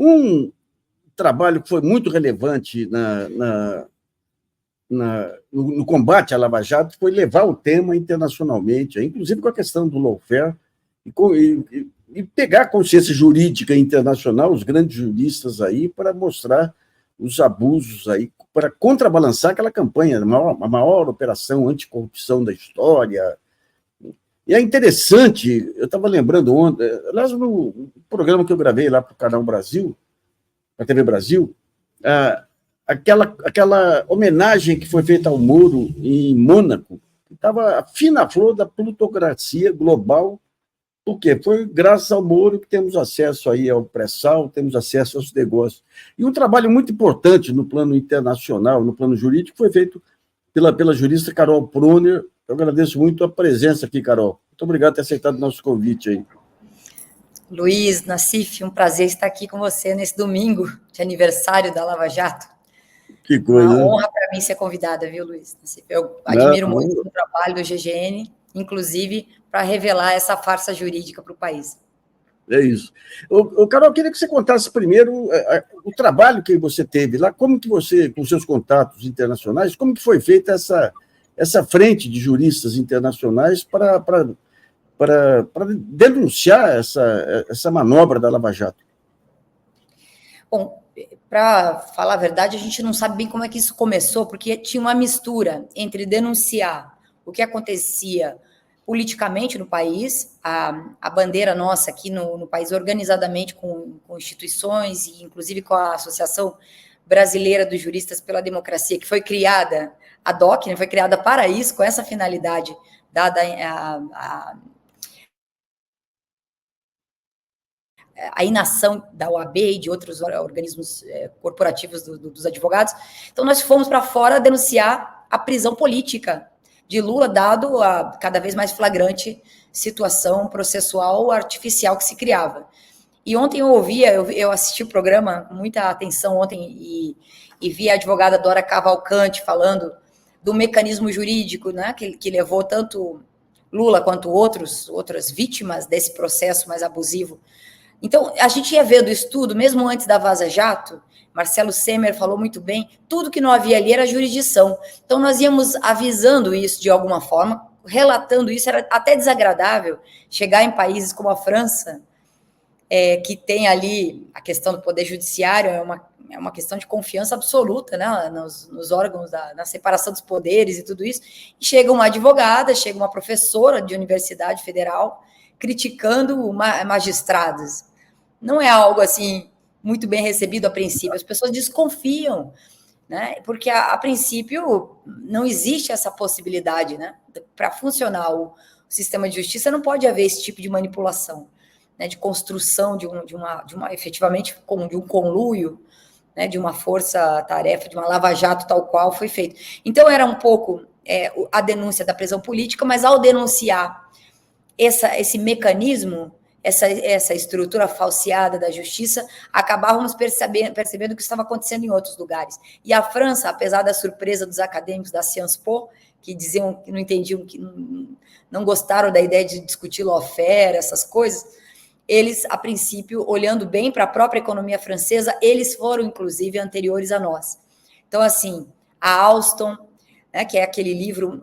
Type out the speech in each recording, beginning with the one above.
Um trabalho que foi muito relevante no combate à Lava Jato foi levar o tema internacionalmente, inclusive com a questão do lawfare, e pegar a consciência jurídica internacional, os grandes juristas aí, para mostrar os abusos aí, para contrabalançar aquela campanha, a maior operação anticorrupção da história. E é interessante, eu estava lembrando ontem, aliás, no programa que eu gravei lá para o Canal Brasil, a TV Brasil, aquela homenagem que foi feita ao Moro em Mônaco, que estava a fina flor da plutocracia global. Por quê? Foi graças ao Moro que temos acesso aí ao pré-sal, temos acesso aos negócios. E um trabalho muito importante no plano internacional, no plano jurídico, foi feito pela jurista Carol Proner. Eu agradeço muito a presença aqui, Carol. Muito obrigado por ter aceitado o nosso convite aí. Luiz, Nassif, um prazer estar aqui com você nesse domingo de aniversário da Lava Jato. Que coisa. Uma honra para mim ser convidada, viu, Luiz? Eu admiro muito o trabalho do GGN, inclusive para revelar essa farsa jurídica para o país. É isso. Carol, eu queria que você contasse primeiro o trabalho que você teve lá, como que você, com seus contatos internacionais, como que foi feita essa frente de juristas internacionais para denunciar essa manobra da Lava Jato? Bom, para falar a verdade, a gente não sabe bem como é que isso começou, porque tinha uma mistura entre denunciar o que acontecia politicamente no país, a bandeira nossa aqui no país, organizadamente com instituições, e inclusive com a Associação Brasileira dos Juristas pela Democracia, que foi criada, a DOC, né, foi criada para isso, com essa finalidade, dada a inação da OAB e de outros organismos corporativos dos advogados. Então, nós fomos para fora denunciar a prisão política de Lula, dado a cada vez mais flagrante situação processual artificial que se criava. E ontem eu assisti o programa com muita atenção ontem e vi a advogada Dora Cavalcante falando do mecanismo jurídico, né, que levou tanto Lula quanto outras vítimas desse processo mais abusivo. Então, a gente ia ver do estudo, mesmo antes da Vaza Jato, Marcelo Semer falou muito bem, tudo que não havia ali era jurisdição. Então, nós íamos avisando isso de alguma forma, relatando isso, era até desagradável chegar em países como a França, que tem ali a questão do poder judiciário, é uma questão de confiança absoluta, né, nos órgãos, na separação dos poderes e tudo isso, e chega uma advogada, chega uma professora de universidade federal, criticando magistrados. Não é algo assim muito bem recebido a princípio, as pessoas desconfiam, né? Porque a princípio não existe essa possibilidade, né? Para funcionar o sistema de justiça não pode haver esse tipo de manipulação, né? De construção de uma efetivamente de um conluio, né? De uma força-tarefa, de uma lava-jato tal qual foi feito. Então era um pouco a denúncia da prisão política, mas ao denunciar esse mecanismo, essa estrutura falseada da justiça, acabávamos percebendo o que estava acontecendo em outros lugares. E a França, apesar da surpresa dos acadêmicos da Sciences Po, que diziam que não entendiam, que não gostaram da ideia de discutir lawfare, essas coisas, eles, a princípio, olhando bem para a própria economia francesa, eles foram, inclusive, anteriores a nós. Então, assim, a Alstom, né, que é aquele livro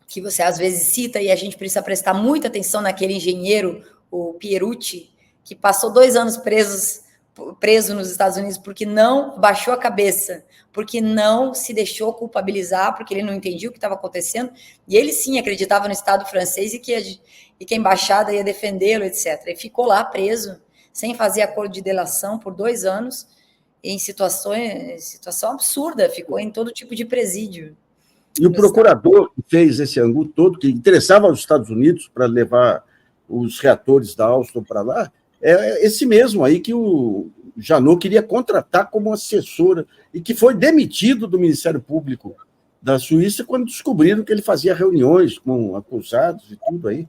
que você às vezes cita, e a gente precisa prestar muita atenção naquele engenheiro, o Pierucci, que passou 2 anos preso nos Estados Unidos porque não baixou a cabeça, porque não se deixou culpabilizar, porque ele não entendia o que estava acontecendo, e ele sim acreditava no Estado francês e que a embaixada ia defendê-lo, etc. E ficou lá preso, sem fazer acordo de delação por 2 anos, em situação absurda, ficou em todo tipo de presídio. E o procurador que fez esse ângulo todo, que interessava aos Estados Unidos para levar os reatores da Alstom para lá, é esse mesmo aí que o Janot queria contratar como assessora e que foi demitido do Ministério Público da Suíça quando descobriram que ele fazia reuniões com acusados e tudo aí.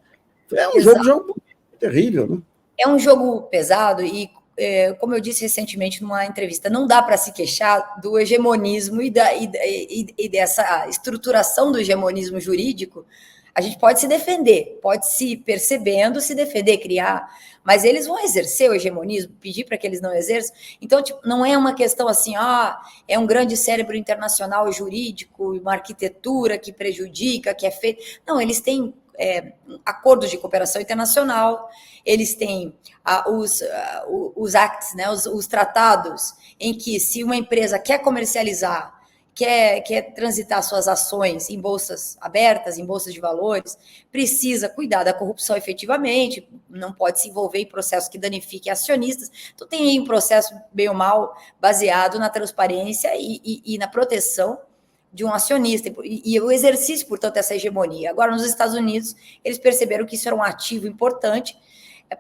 É um jogo terrível, né? É um jogo pesado e, como eu disse recentemente numa entrevista, não dá para se queixar do hegemonismo e dessa estruturação do hegemonismo jurídico A gente pode se defender, pode se percebendo, se defender, criar, mas eles vão exercer o hegemonismo, pedir para que eles não exerçam. Então, tipo, não é uma questão assim, é um grande cérebro internacional jurídico, uma arquitetura que prejudica, que é feito. Não, eles têm acordos de cooperação internacional, eles têm os acts, né, os tratados, em que se uma empresa quer comercializar, quer transitar suas ações em bolsas abertas, em bolsas de valores, precisa cuidar da corrupção efetivamente, não pode se envolver em processos que danifiquem acionistas. Então, tem aí um processo, bem ou mal, baseado na transparência e na proteção de um acionista, e o exercício, portanto, dessa hegemonia. Agora, nos Estados Unidos, eles perceberam que isso era um ativo importante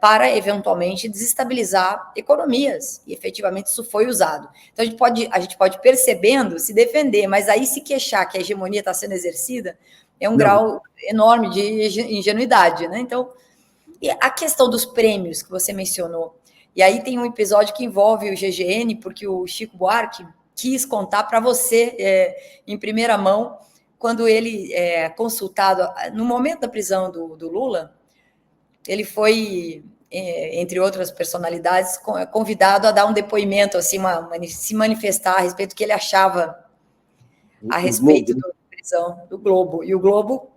para, eventualmente, desestabilizar economias, e efetivamente isso foi usado. Então, a gente pode percebendo, se defender, mas aí se queixar que a hegemonia está sendo exercida, é um grau enorme de ingenuidade, né? Então, e a questão dos prêmios que você mencionou, e aí tem um episódio que envolve o GGN, porque o Chico Buarque quis contar para você, em primeira mão, quando ele consultado, no momento da prisão do Lula, ele foi, entre outras personalidades, convidado a dar um depoimento, assim, se manifestar a respeito do que ele achava a respeito da prisão do Globo. E o Globo,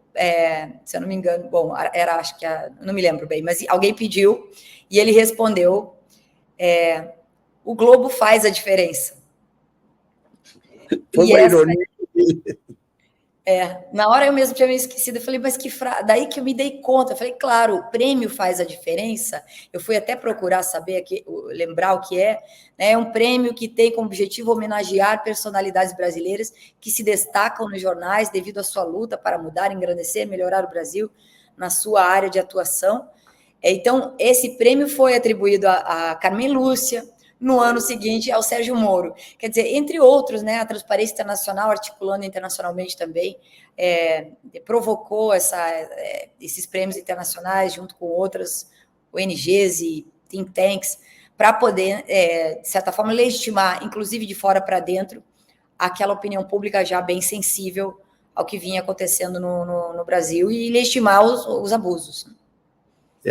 se eu não me engano, bom, era, acho que, não me lembro bem, mas alguém pediu e ele respondeu, o Globo faz a diferença. Foi uma ironia. Na hora eu mesmo tinha me esquecido, eu falei, mas daí que eu me dei conta, eu falei, claro, o prêmio faz a diferença, eu fui até procurar saber, lembrar o que é um prêmio que tem como objetivo homenagear personalidades brasileiras que se destacam nos jornais devido à sua luta para mudar, engrandecer, melhorar o Brasil na sua área de atuação. Então, esse prêmio foi atribuído a Carmen Lúcia, no ano seguinte ao Sérgio Moro. Quer dizer, entre outros, né, a Transparência Internacional, articulando internacionalmente também, provocou esses prêmios internacionais junto com outras ONGs e think tanks, para poder, de certa forma, legitimar, inclusive de fora para dentro, aquela opinião pública já bem sensível ao que vinha acontecendo no Brasil e legitimar os abusos.